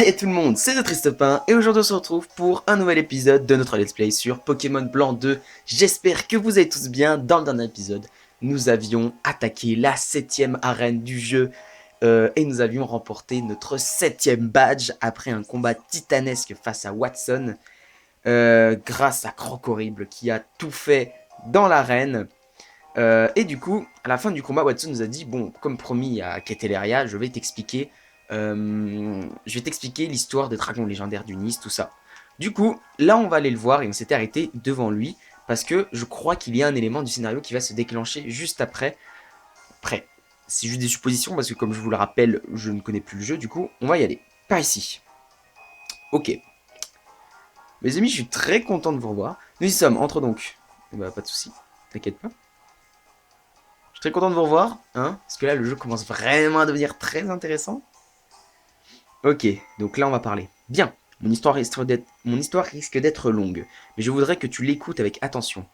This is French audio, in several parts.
Hey tout le monde, c'est le Tristopin et aujourd'hui on se retrouve pour un nouvel épisode de notre let's play sur Pokémon Blanc 2. J'espère que vous allez tous bien. Dans le dernier épisode, nous avions attaqué la 7ème arène du jeu et nous avions remporté notre 7ème badge après un combat titanesque face à Watson grâce à Croc Horrible qui a tout fait dans l'arène. Et du coup, à la fin du combat, Watson nous a dit, bon, comme promis à Keteleria, je vais t'expliquer l'histoire des dragons légendaires du Nice, tout ça. Du coup, là, on va aller le voir et on s'était arrêté devant lui parce que je crois qu'il y a un élément du scénario qui va se déclencher juste après. Après, c'est juste des suppositions parce que comme je vous le rappelle, je ne connais plus le jeu, du coup, on va y aller. Par ici. Ok. Mes amis, je suis très content de vous revoir. Nous y sommes, entre donc. Bah, pas de soucis, t'inquiète pas. Je suis très content de vous revoir, hein, parce que là, le jeu commence vraiment à devenir très intéressant. Ok, donc là, on va parler. Bien, mon histoire risque d'être longue, mais je voudrais que tu l'écoutes avec attention.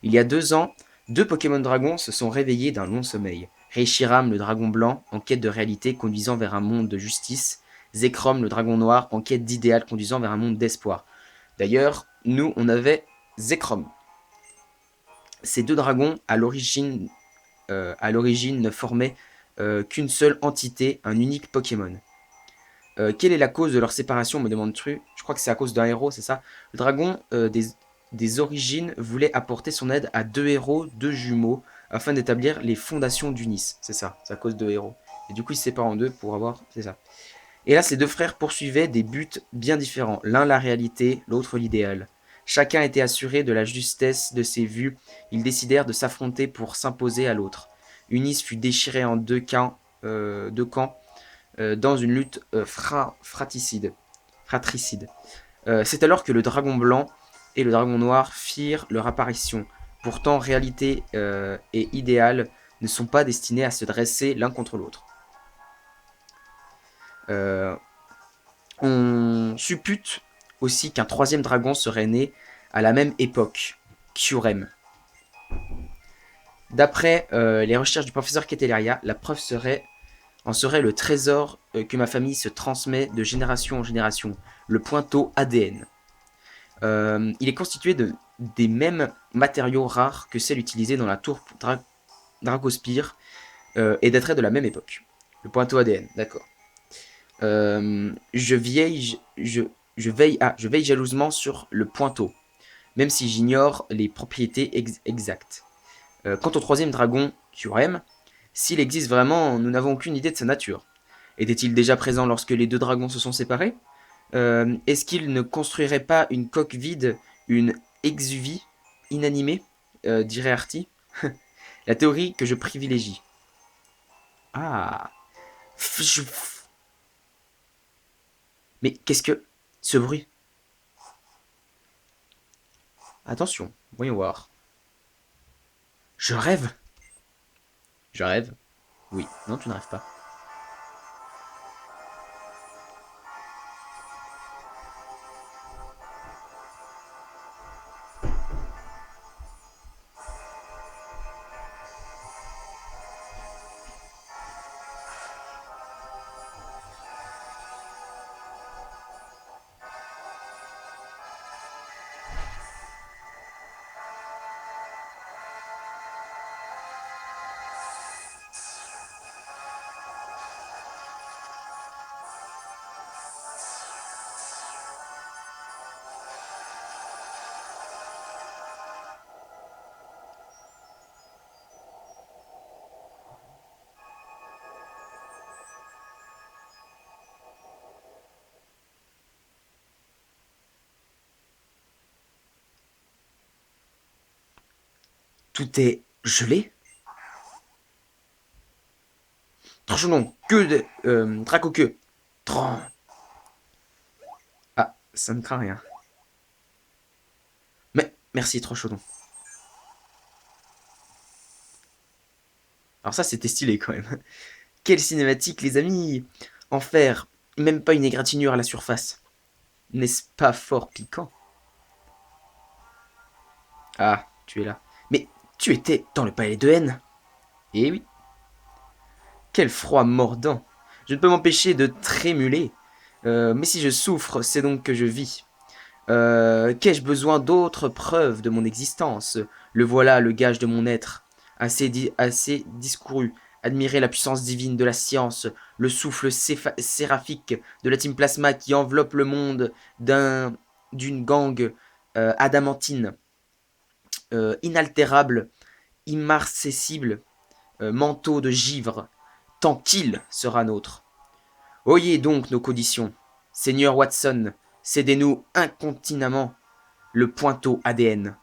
Il y a 2 ans, 2 Pokémon dragons se sont réveillés d'un long sommeil. Reshiram, le dragon blanc, en quête de réalité conduisant vers un monde de justice. Zekrom, le dragon noir, en quête d'idéal conduisant vers un monde d'espoir. D'ailleurs, nous, on avait Zekrom. Ces deux dragons, à l'origine ne formaient qu'une seule entité, un unique Pokémon. Quelle est la cause de leur séparation, me demande-tu? Je crois que c'est à cause d'un héros, c'est ça? Le dragon des origines voulait apporter son aide à 2 héros, 2 jumeaux, afin d'établir les fondations d'Unis. C'est ça, c'est à cause de héros. Et du coup, ils se séparent en deux pour avoir... C'est ça. Et là, ces deux frères poursuivaient des buts bien différents. L'un la réalité, l'autre l'idéal. Chacun était assuré de la justesse de ses vues. Ils décidèrent de s'affronter pour s'imposer à l'autre. Unis fut déchiré en deux camps dans une lutte fratricide. C'est alors que le dragon blanc et le dragon noir firent leur apparition. Pourtant, réalité et idéal ne sont pas destinés à se dresser l'un contre l'autre. Euh, on suppute aussi qu'un troisième dragon serait né à la même époque, Kyurem. D'après les recherches du professeur Keteleria, la preuve en serait le trésor que ma famille se transmet de génération en génération, le pointeau ADN. Il est constitué des mêmes matériaux rares que celles utilisées dans la tour Dragospire et dateraient de la même époque. Le pointeau ADN, d'accord. Je veille jalousement sur le pointeau, même si j'ignore les propriétés exactes. Quant au troisième dragon, Kyurem, s'il existe vraiment, nous n'avons aucune idée de sa nature. Était-il déjà présent lorsque les deux dragons se sont séparés? Est-ce qu'il ne construirait pas une coque vide, une exuvie inanimée, dirait Artie? La théorie que je privilégie. Ah. Mais qu'est-ce que... Ce bruit? Attention, voyons voir. Je rêve? Je rêve? Oui. Non, tu ne rêves pas. Tout est gelé? Tranchons que de... Draco que... Tran... Ah, ça ne craint rien. Mais, merci, Trochaudon. Alors ça, c'était stylé quand même. Quelle cinématique, les amis! En faire, même pas une égratignure à la surface. N'est-ce pas fort piquant? Ah, tu es là. Mais tu étais dans le palais de haine? Eh oui. Quel froid mordant! Je ne peux m'empêcher de trémuler. Mais si je souffre, c'est donc que je vis. Qu'ai-je besoin d'autres preuves de mon existence? Le voilà, le gage de mon être. Assez discouru. Admirez la puissance divine de la science, le souffle séraphique de la team plasma qui enveloppe le monde d'une gangue adamantine, inaltérable, immarcessible, manteau de givre. Tant qu'il sera nôtre. Oyez donc nos conditions. Seigneur Watson, cédez-nous incontinamment le pointeau ADN.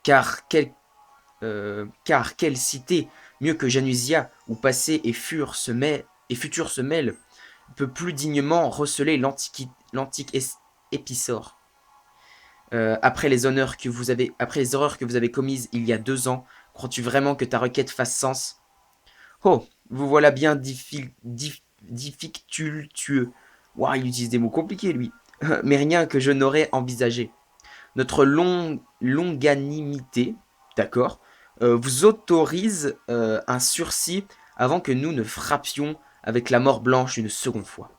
Car quelle cité, mieux que Janusia, où passé et futur se mêlent, peut plus dignement receler l'antique épissore. Après les horreurs que vous avez commises il y a 2 ans, crois-tu vraiment que ta requête fasse sens? Oh, vous voilà bien diffictueux. Ouah, il utilise des mots compliqués, lui. Mais rien que je n'aurais envisagé. Notre longanimité, d'accord, vous autorise un sursis avant que nous ne frappions avec la mort blanche une seconde fois.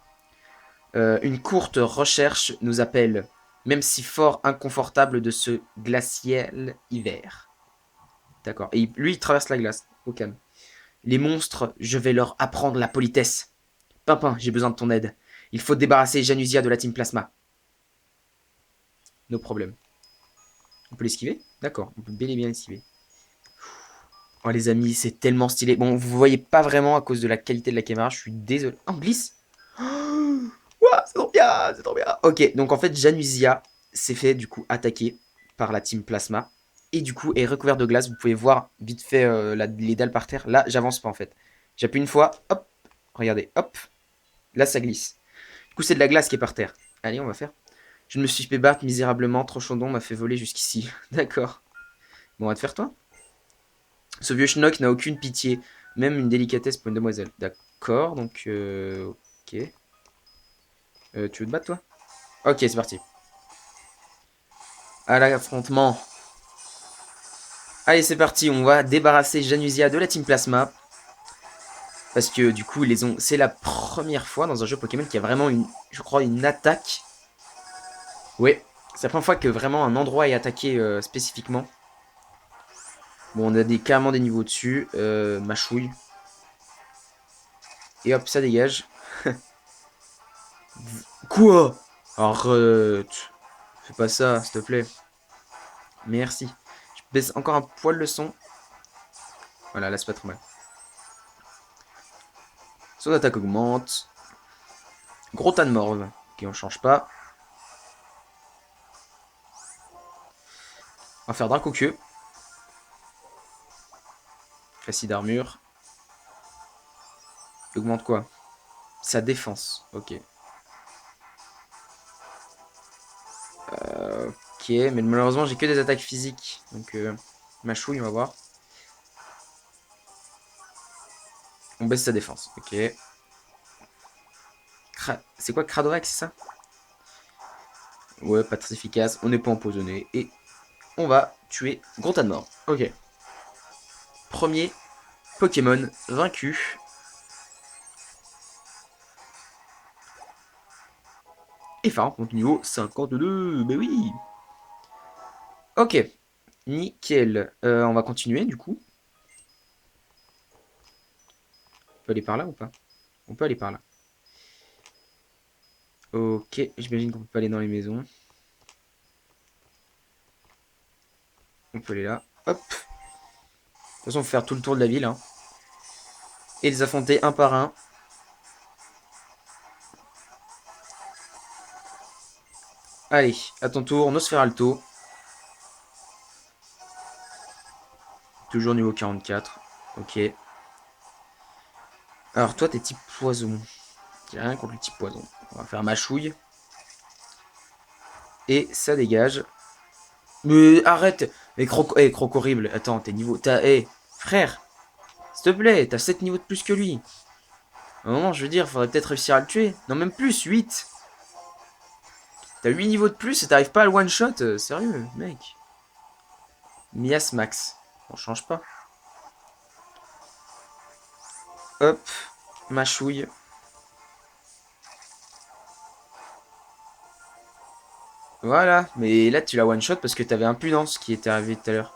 Une courte recherche nous appelle, même si fort inconfortable de ce glacial hiver. D'accord. Et lui, il traverse la glace, au calme. Les monstres, je vais leur apprendre la politesse. Pimpin, j'ai besoin de ton aide. Il faut débarrasser Janusia de la Team Plasma. Nos problèmes. On peut l'esquiver? D'accord, on peut bel et bien l'esquiver. Oh les amis, c'est tellement stylé. Bon, vous voyez pas vraiment à cause de la qualité de la caméra, je suis désolé. Oh, on glisse. Ouah, c'est trop bien, c'est trop bien. Ok, donc en fait, Janusia s'est fait du coup attaquer par la Team Plasma. Et du coup, est recouvert de glace. Vous pouvez voir vite fait les dalles par terre. Là, j'avance pas en fait. J'appuie une fois, hop, regardez, hop. Là, ça glisse. Du coup, c'est de la glace qui est par terre. Allez, on va faire. Je ne me suis fait battre misérablement. Trochondon m'a fait voler jusqu'ici. D'accord. Bon, on va te faire toi. Ce vieux schnock n'a aucune pitié. Même une délicatesse pour une demoiselle. D'accord, donc... ok. Tu veux te battre, toi? Ok, c'est parti. À l'affrontement. Allez, c'est parti. On va débarrasser Janusia de la Team Plasma. Parce que, du coup, c'est la première fois dans un jeu Pokémon qu'il y a vraiment je crois, une attaque. Ouais, c'est la première fois que vraiment un endroit est attaqué spécifiquement. Bon, on a carrément des niveaux dessus. Mâchouille. Et hop, ça dégage. Quoi? Arrête. Fais pas ça, s'il te plaît. Merci. Je baisse encore un poil le son. Voilà, là c'est pas trop mal. Son attaque augmente. Gros tas de morve. Ok, on change pas. On va faire Dracoqueux. Récit d'armure. Il augmente quoi? Sa défense. Ok. Ok, mais malheureusement j'ai que des attaques physiques. Donc ma chouille, on va voir. On baisse sa défense. Ok. C'est quoi Cradorax, c'est ça? Ouais, pas très efficace. On n'est pas empoisonné. Et on va tuer gros tas de morts. Ok. Premier Pokémon vaincu. Et Phare contre niveau 52. Mais oui. Ok. Nickel. On va continuer du coup. On peut aller par là ou pas? On peut aller par là. Ok. J'imagine qu'on peut pas aller dans les maisons. On peut aller là. Hop. De toute façon, on va faire tout le tour de la ville. Hein. Et les affronter un par un. Allez, à ton tour, Nosferalto. Toujours niveau 44. Ok. Alors toi, t'es type poison. J'ai rien contre le type poison. On va faire mâchouille. Et ça dégage. Mais arrête. Et croc horrible. Attends, t'es niveau... frère. S'il te plaît, t'as 7 niveaux de plus que lui. À un moment, je veux dire, faudrait peut-être réussir à le tuer. Non, même plus, 8. T'as 8 niveaux de plus et t'arrives pas à le one-shot. Sérieux, mec. Mias Max. On change pas. Hop. Mâchouille. Voilà, mais là tu l'as one shot parce que t'avais impudence qui était arrivé tout à l'heure.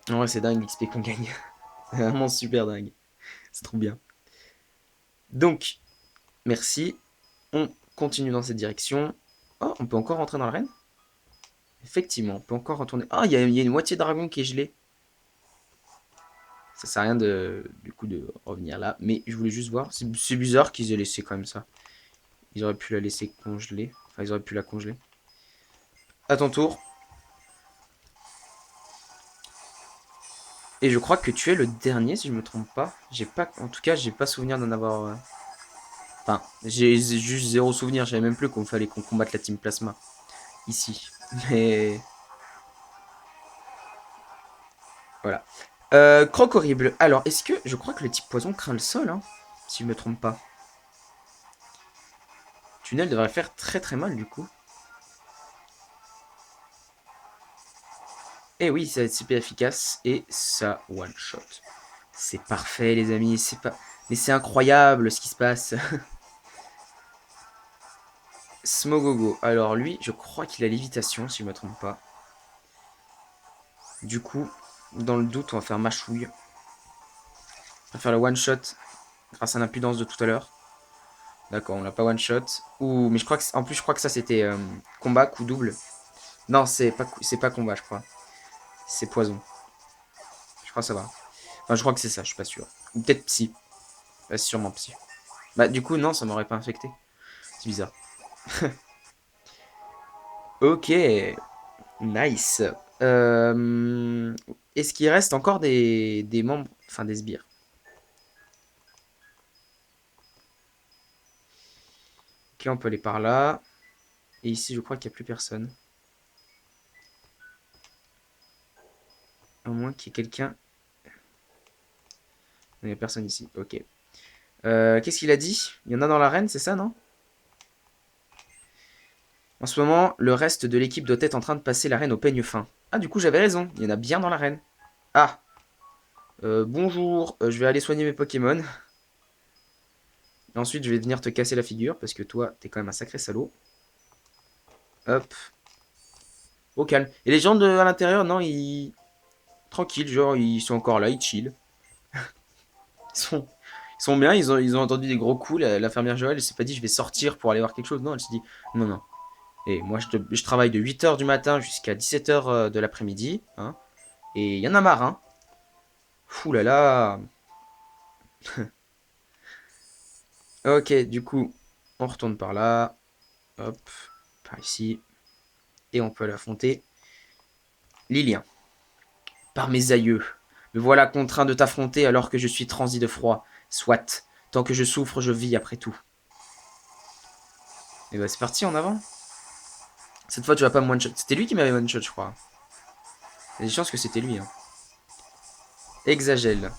En vrai, c'est dingue l'XP qu'on gagne. Vraiment super dingue. C'est trop bien. Donc, merci. On continue dans cette direction. Oh, on peut encore rentrer dans l'arène. Effectivement, on peut encore retourner. Ah, il y a une moitié de dragon qui est gelé. Ça sert à rien du coup de revenir là. Mais je voulais juste voir. C'est bizarre qu'ils aient laissé comme ça. Ils auraient pu la laisser congeler. Enfin, ils auraient pu la congeler. À ton tour. Et je crois que tu es le dernier, si je me trompe pas. J'ai pas, en tout cas, j'ai pas souvenir d'en avoir. Enfin, j'ai juste zéro souvenir. Je savais même plus qu'on fallait qu'on combatte la Team Plasma ici. Mais voilà. Croc horrible. Alors, est-ce que je crois que le type poison craint le sol, hein, si je me trompe pas. Tunnel devrait faire très très mal du coup. Et oui, ça va être super efficace et ça one shot. C'est parfait les amis, c'est pas. Mais c'est incroyable ce qui se passe. Smogogo. Alors lui, je crois qu'il a lévitation, si je me trompe pas. Du coup, dans le doute, on va faire mâchouille. On va faire le one shot grâce à l'impudence de tout à l'heure. D'accord, on l'a pas one shot. Ouh, mais je crois que en plus je crois que ça c'était combat coup double. Non, c'est pas combat, je crois. C'est poison. Je crois que ça va. Enfin, je crois que c'est ça, je suis pas sûr. Ou peut-être psy. Sûrement psy. Bah du coup non, ça m'aurait pas infecté. C'est bizarre. Ok, nice. Est-ce qu'il reste encore des membres, enfin des sbires? Ok, on peut aller par là. Et ici, je crois qu'il n'y a plus personne. À moins qu'il y ait quelqu'un. Il n'y a personne ici. Ok. Qu'est-ce qu'il a dit? Il y en a dans l'arène, c'est ça, non? En ce moment, le reste de l'équipe doit être en train de passer l'arène au peigne fin. Ah, du coup, j'avais raison. Il y en a bien dans l'arène. Ah. Bonjour. Je vais aller soigner mes Pokémon. Et ensuite, je vais venir te casser la figure. Parce que toi, t'es quand même un sacré salaud. Hop. Au calme. Et les gens à l'intérieur, non, ils... Tranquille, genre, ils sont encore là, ils chill. Ils sont bien, ils ont entendu des gros coups. L'infirmière Joël, elle s'est pas dit, je vais sortir pour aller voir quelque chose. Non, elle s'est dit, non, non. Et moi, je travaille de 8 h du matin jusqu'à 17 h de l'après-midi. Hein, et il y en a marre, hein. Fou là là. Ok, du coup, on retourne par là. Hop, par ici. Et on peut l'affronter. Lilien. Par mes aïeux. Me voilà contraint de t'affronter alors que je suis transi de froid. Soit. Tant que je souffre, je vis après tout. Et bah c'est parti, en avant. Cette fois, tu vas pas me one-shot. C'était lui qui m'avait one-shot, je crois. Il y a des chances que c'était lui. Hein. Exagèle.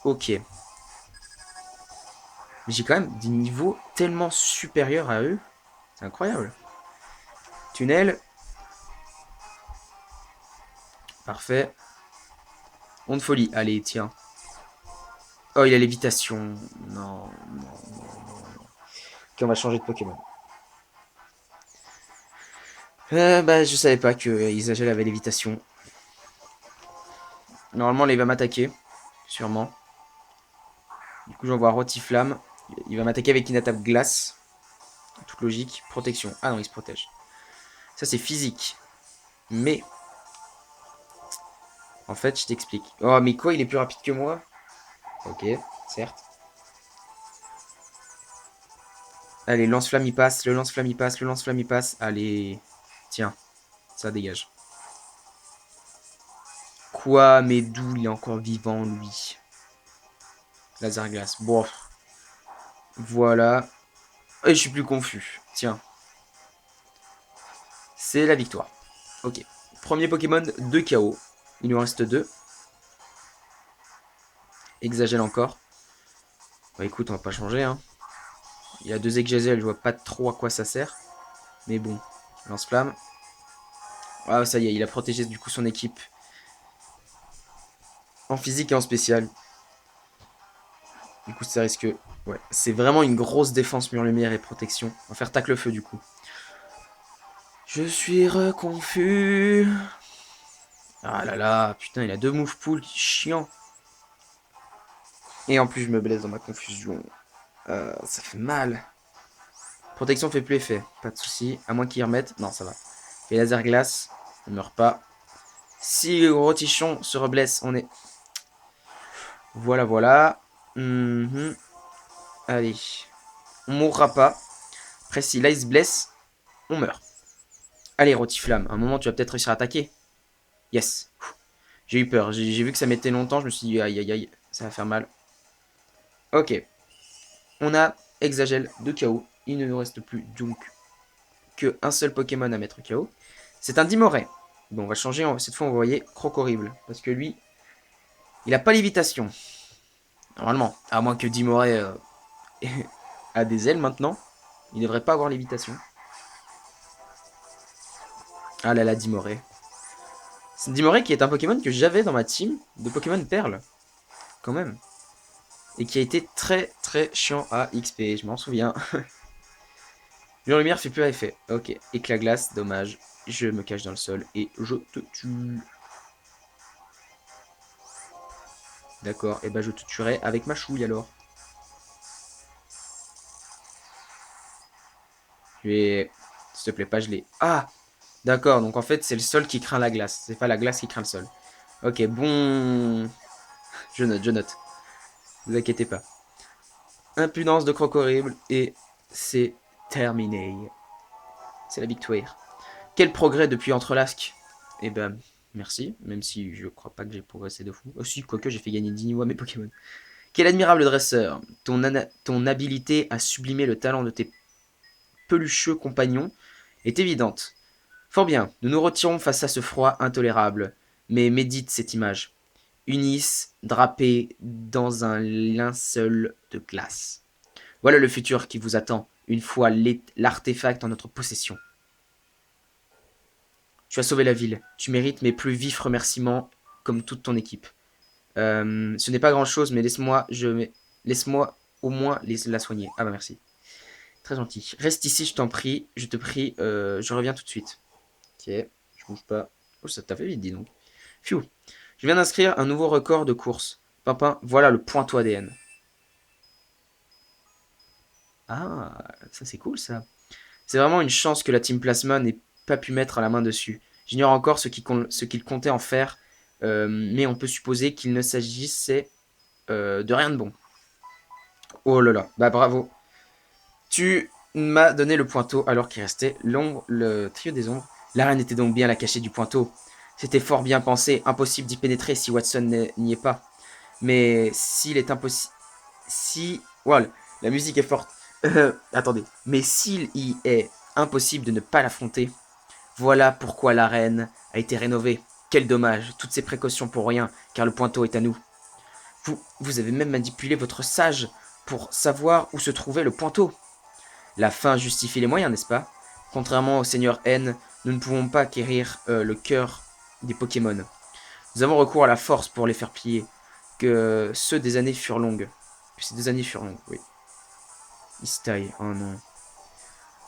Ok. Mais j'ai quand même des niveaux tellement supérieurs à eux. C'est incroyable. Tunnel. Parfait. Onde folie. Allez, tiens. Oh, il a lévitation. Non, non, non, non. Ok, on va changer de Pokémon. Bah, je savais pas que Isagel avait lévitation. Normalement, là, il va m'attaquer. Sûrement. Du coup, j'envoie Rotiflamme. Il va m'attaquer avec une attaque glace. Toute logique. Protection. Ah non, il se protège. Ça, c'est physique. Mais, en fait, je t'explique. Oh, mais quoi, il est plus rapide que moi? Ok, certes. Allez, lance-flamme, il passe. Le lance-flamme, il passe. Le lance-flamme, il passe. Allez. Tiens, ça dégage. Quoi, mais d'où il est encore vivant, lui? Laser glace. Bon, voilà. Et je suis plus confus. Tiens, c'est la victoire. Ok. Premier Pokémon de KO. Il nous reste deux. Exagèle encore. Bah écoute, on va pas changer. Hein. Il y a deux Exagèle, je vois pas trop à quoi ça sert. Mais bon. Lance-flamme. Ah, ça y est, il a protégé du coup son équipe. En physique et en spécial. Du coup, ça risque... Ouais, c'est vraiment une grosse défense mur lumière et protection. On va faire tacle feu du coup. Je suis reconfus. Ah là là, putain, il a deux move pool, chiant. Et en plus, je me blesse dans ma confusion. Ça fait mal. Protection fait plus effet, pas de soucis. À moins qu'ils remettent. Non, ça va. Et laser glace, on meurt pas. Si le rotichon se reblesse, on est. Voilà, voilà. Allez. On mourra pas. Après, si là il se blesse, on meurt. Allez, rotiflamme. À un moment, tu vas peut-être réussir à attaquer. Yes. J'ai eu peur. J'ai vu que ça mettait longtemps. Je me suis dit, aïe, aïe, aïe. Ça va faire mal. Ok. On a Exagel de KO. Il ne nous reste plus donc qu'un seul Pokémon à mettre KO. C'est un Dimoré. Bon, on va changer. Cette fois, on va envoyer Croc-Horrible. Parce que lui, il a pas lévitation. Normalement. À moins que Dimoré a des ailes maintenant. Il devrait pas avoir lévitation. Ah là là, Dimoré. C'est Dimoré qui est un Pokémon que j'avais dans ma team de Pokémon Perle. Quand même. Et qui a été très très chiant à XP, je m'en souviens. Mur lumière fait plus effet. Ok, éclat glace, dommage. Je me cache dans le sol et je te tue. D'accord, et bah je te tuerai avec ma chouille alors. Je vais... S'il te plaît, pas gelé. Ah, d'accord, donc en fait c'est le sol qui craint la glace. C'est pas la glace qui craint le sol. Ok, bon... Je note, je note. Ne vous inquiétez pas. Impudence de croc horrible et c'est terminé. C'est la victoire. Quel progrès depuis Entrelasque. Eh ben, merci, même si je crois pas que j'ai progressé de fou. Aussi, quoique j'ai fait gagner 10 niveaux à mes Pokémon. Quel admirable dresseur. Ton habileté à sublimer le talent de tes pelucheux compagnons est évidente. Fort bien, nous nous retirons face à ce froid intolérable. Mais médite cette image. Unis, drapé dans un linceul de glace. Voilà le futur qui vous attend, une fois l'artefact en notre possession. Tu as sauvé la ville. Tu mérites mes plus vifs remerciements, comme toute ton équipe. Ce n'est pas grand-chose, mais laisse-moi au moins la soigner. Ah bah merci. Très gentil. Reste ici, je t'en prie. Je te prie. Je reviens tout de suite. Ok, je bouge pas. Oh, ça t'a fait vite, dis donc. Phew. Je viens d'inscrire un nouveau record de course. Pimpin, voilà le pointeau ADN. Ah, ça c'est cool ça. C'est vraiment une chance que la Team Plasma n'ait pas pu mettre la main dessus. J'ignore encore ce qu'il comptait en faire, mais on peut supposer qu'il ne s'agissait de rien de bon. Oh là là, bah bravo. Tu m'as donné le pointeau alors qu'il restait l'ombre, le trio des ombres. La reine était donc bien la cachée du pointeau. C'était fort bien pensé, impossible d'y pénétrer si Watson n'y est pas. Mais s'il est impossible... Si... Voilà, la musique est forte. Attendez. Mais s'il y est impossible de ne pas l'affronter, voilà pourquoi la reine a été rénovée. Quel dommage, toutes ces précautions pour rien, car le pointeau est à nous. Vous avez même manipulé votre sage pour savoir où se trouvait le pointeau. La fin justifie les moyens, n'est-ce pas? Contrairement au Seigneur N, nous ne pouvons pas acquérir le cœur des Pokémon. Nous avons recours à la force pour les faire plier. Que ceux des années furent longues. Que ces 2 années furent longues, oui. Il se taille, oh non.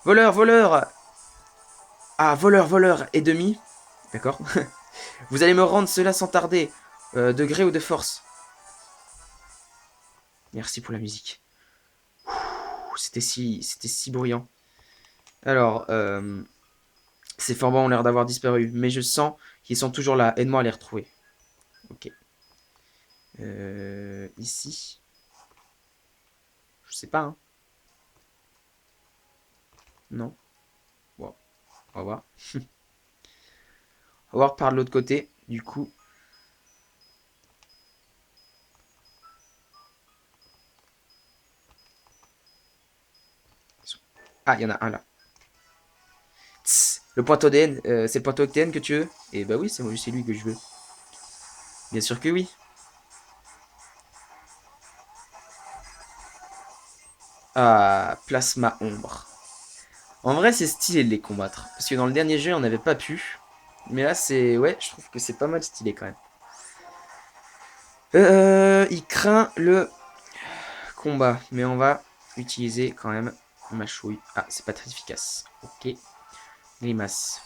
Voleur, voleur! Ah, voleur, voleur et demi. D'accord. Vous allez me rendre cela sans tarder. De gré ou de force. Merci pour la musique. C'était si bruyant. Alors, ces forbans ont l'air d'avoir disparu, mais je sens qu'ils sont toujours là. Aide-moi à les retrouver. Ok. Ici. Je sais pas, hein. Non. Bon, on va voir. On va voir par l'autre côté, du coup. Ah, il y en a un là. Tss, le pointeau DN, c'est le pointeau TN que tu veux? Eh bah oui, c'est lui que je veux. Bien sûr que oui. Ah, plasma ombre. En vrai, c'est stylé de les combattre. Parce que dans le dernier jeu, on n'avait pas pu. Mais là, c'est... Ouais, je trouve que c'est pas mal stylé quand même. Il craint le... combat. Mais on va utiliser quand même ma chouille. Ah, c'est pas très efficace. Ok. Grimace.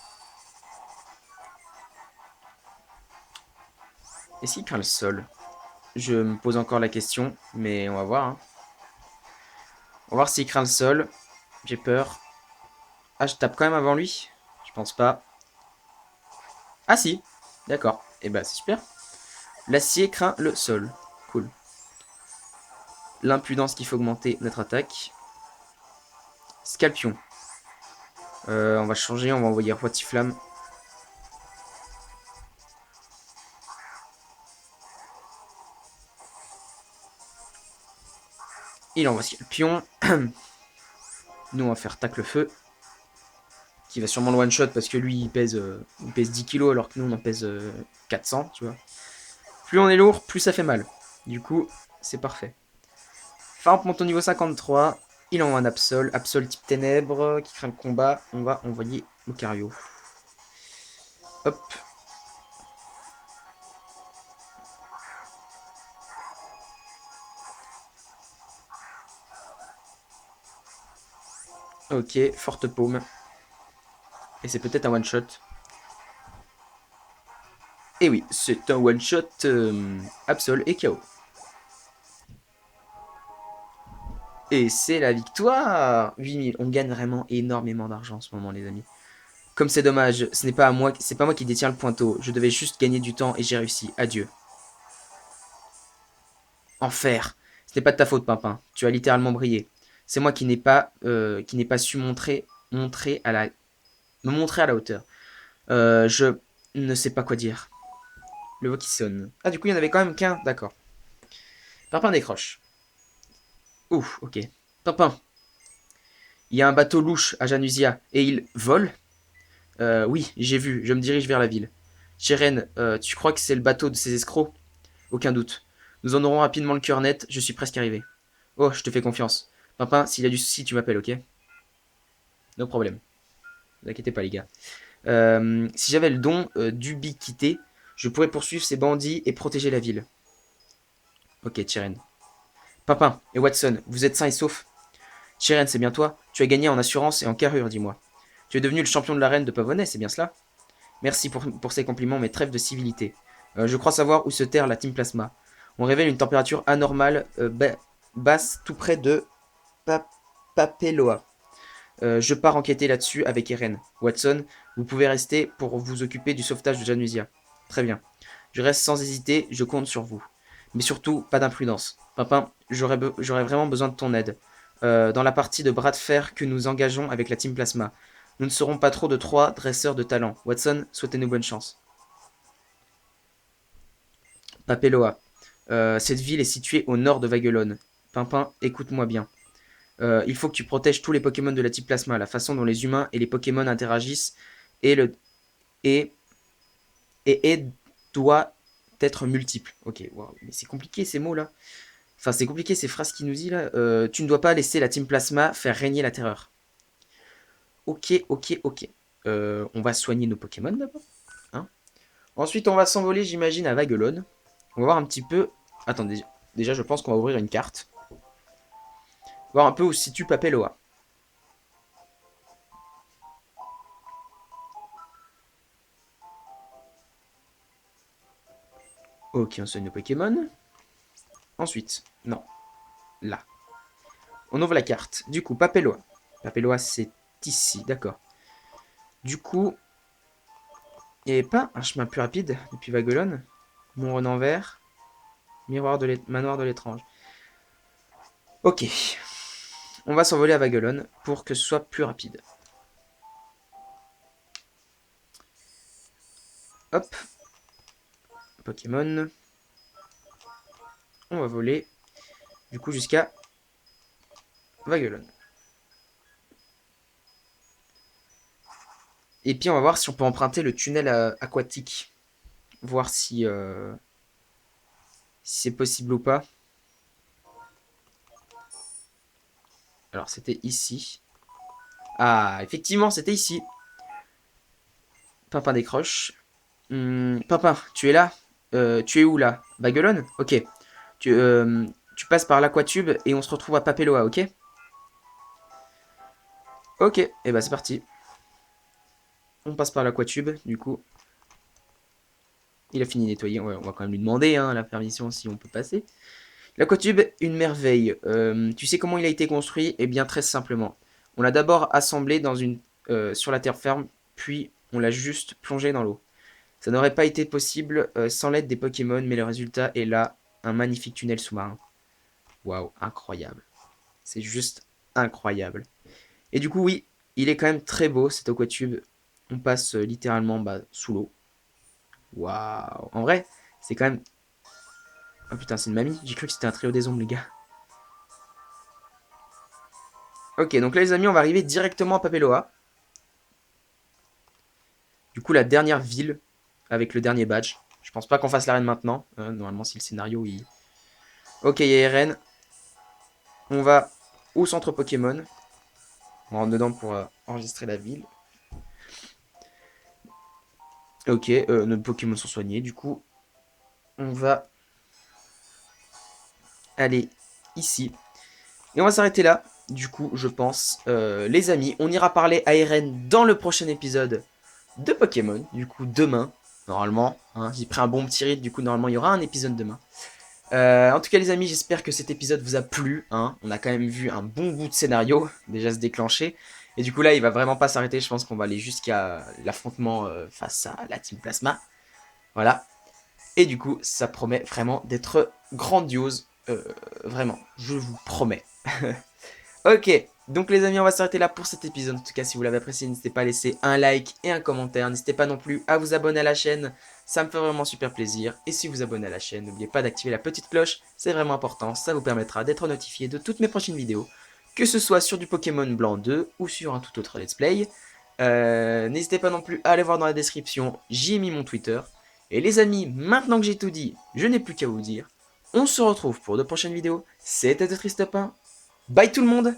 Est-ce qu'il craint le sol? Je me pose encore la question, mais on va voir. Hein. On va voir s'il craint le sol. J'ai peur. Ah, je tape quand même avant lui? Je pense pas. Ah si. D'accord. Et bah c'est super. L'acier craint le sol. Cool. L'impudence qui fait augmenter notre attaque. Scalpion. On va changer, on va envoyer Roitiflamme. Il envoie Scalpion. Nous on va faire tacle feu. Qui va sûrement le one shot parce que lui il pèse 10 kilos alors que nous on en pèse 400, tu vois. Plus on est lourd, plus ça fait mal. Du coup, c'est parfait. Farm monte au niveau 53. Il envoie un Absol. Absol type ténèbres qui craint le combat. On va envoyer Lucario. Hop. Ok, forte paume. Et c'est peut-être un one shot. Et oui, c'est un one shot Absol et KO. Et c'est la victoire. 8000. On gagne vraiment énormément d'argent en ce moment, les amis. Comme c'est dommage, ce n'est pas à moi, c'est pas moi qui détiens le pointeau. Je devais juste gagner du temps et j'ai réussi. Adieu. Enfer. Ce n'est pas de ta faute, Pimpin. Tu as littéralement brillé. C'est moi qui n'ai pas su montrer à la, me montrer à la hauteur. Je ne sais pas quoi dire. Le voix qui sonne. Ah, du coup, il y en avait quand même qu'un. D'accord. Pimpin décroche. Ouf, ok. Pimpin. Il y a un bateau louche à Janusia et il vole. Oui, j'ai vu. Je me dirige vers la ville. Cheren, tu crois que c'est le bateau de ces escrocs? Aucun doute. Nous en aurons rapidement le cœur net. Je suis presque arrivé. Oh, je te fais confiance. Pimpin, s'il y a du souci, tu m'appelles, ok? No problème. Ne vous inquiétez pas, les gars. Si j'avais le don d'ubiquité, je pourrais poursuivre ces bandits et protéger la ville. Ok, Chiren. Pimpin et Watson, vous êtes sains et saufs? Chiren, c'est bien toi? Tu as gagné en assurance et en carrure, dis-moi. Tu es devenu le champion de l'arène de Pavonnet, c'est bien cela? Merci pour ces compliments, mais trêve de civilité. Je crois savoir où se terre la Team Plasma. On révèle une température anormale basse tout près de Papeloa. Je pars enquêter là-dessus avec Eren. Watson, vous pouvez rester pour vous occuper du sauvetage de Janusia. Très bien. Je reste sans hésiter, je compte sur vous. Mais surtout, pas d'imprudence. Pimpin, j'aurais vraiment besoin de ton aide. Dans la partie de bras de fer que nous engageons avec la Team Plasma. Nous ne serons pas trop de 3 dresseurs de talent. Watson, souhaitez-nous bonne chance. Papeloa. Cette ville est située au nord de Vaguelone. Pimpin, écoute-moi bien. Il faut que tu protèges tous les Pokémon de la type Plasma, la façon dont les humains et les Pokémon interagissent et le et et doit être multiple. Ok, wow, mais c'est compliqué ces mots là. Enfin, c'est compliqué ces phrases qu'il nous dit là. Tu ne dois pas laisser la team Plasma faire régner la terreur. Ok, ok, ok. On va soigner nos Pokémon d'abord. Hein. Ensuite, on va s'envoler, j'imagine, à Vaguelone. On va voir un petit peu. Attendez, déjà, je pense qu'on va ouvrir une carte. Voir un peu où se situe Papeloa. Ok, on soigne nos Pokémon. Ensuite, non, là. On ouvre la carte. Du coup, Papeloa. Papeloa, c'est ici, d'accord. Du coup, il n'y avait pas un chemin plus rapide depuis Vaguelone. Mon Renan vert. Manoir de l'étrange. Ok. On va s'envoler à Vaguelone pour que ce soit plus rapide. Hop. Pokémon. On va voler. Du coup, jusqu'à Vaguelone. Et puis, on va voir si on peut emprunter le tunnel aquatique. Voir si c'est possible ou pas. Alors, c'était ici. Ah, effectivement, c'était ici. Pimpin décroche. Pimpin, tu es là? Tu es où là? Vaguelone? Ok. tu passes par l'aquatube et on se retrouve à Papeloa, ok? Ok, et bah c'est parti. On passe par l'aquatube, du coup. Il a fini de nettoyer, ouais, on va quand même lui demander hein, la permission si on peut passer. L'aquatube, une merveille. Tu sais comment il a été construit? Eh bien très simplement. On l'a d'abord assemblé sur la terre ferme, puis on l'a juste plongé dans l'eau. Ça n'aurait pas été possible sans l'aide des Pokémon, mais le résultat est là, un magnifique tunnel sous-marin. Waouh, incroyable. C'est juste incroyable. Et du coup, oui, il est quand même très beau cet aquatube. On passe littéralement sous l'eau. Waouh. En vrai, c'est quand même... Oh putain, c'est une mamie. J'ai cru que c'était un trio des ombres, les gars. Ok, donc là, les amis, on va arriver directement à Papeloa. Du coup, la dernière ville avec le dernier badge. Je pense pas qu'on fasse l'arène maintenant. Normalement, si le scénario, il... Ok, il y a RN. On va au centre Pokémon. On rentre dedans pour enregistrer la ville. Ok, nos Pokémon sont soignés. Du coup, on va aller ici. Et on va s'arrêter là. Du coup, je pense, les amis, on ira parler à Eren dans le prochain épisode de Pokémon. Du coup, demain, normalement. Hein, j'ai pris un bon petit rythme, du coup, normalement, il y aura un épisode demain. En tout cas, les amis, j'espère que cet épisode vous a plu. Hein. On a quand même vu un bon bout de scénario déjà se déclencher. Et du coup, là, il va vraiment pas s'arrêter. Je pense qu'on va aller jusqu'à l'affrontement face à la Team Plasma. Voilà. Et du coup, ça promet vraiment d'être grandiose. Vraiment, je vous promets. Ok, donc les amis, on va s'arrêter là pour cet épisode. En tout cas, si vous l'avez apprécié, n'hésitez pas à laisser un like et un commentaire. N'hésitez pas non plus à vous abonner à la chaîne, ça me fait vraiment super plaisir. Et si vous abonnez à la chaîne, n'oubliez pas d'activer la petite cloche, c'est vraiment important. Ça vous permettra d'être notifié de toutes mes prochaines vidéos, que ce soit sur du Pokémon Blanc 2 ou sur un tout autre let's play. N'hésitez pas non plus à aller voir dans la description, j'y ai mis mon Twitter. Et les amis, maintenant que j'ai tout dit, je n'ai plus qu'à vous dire. On se retrouve pour de prochaines vidéos. C'était The Tristopin. Bye tout le monde!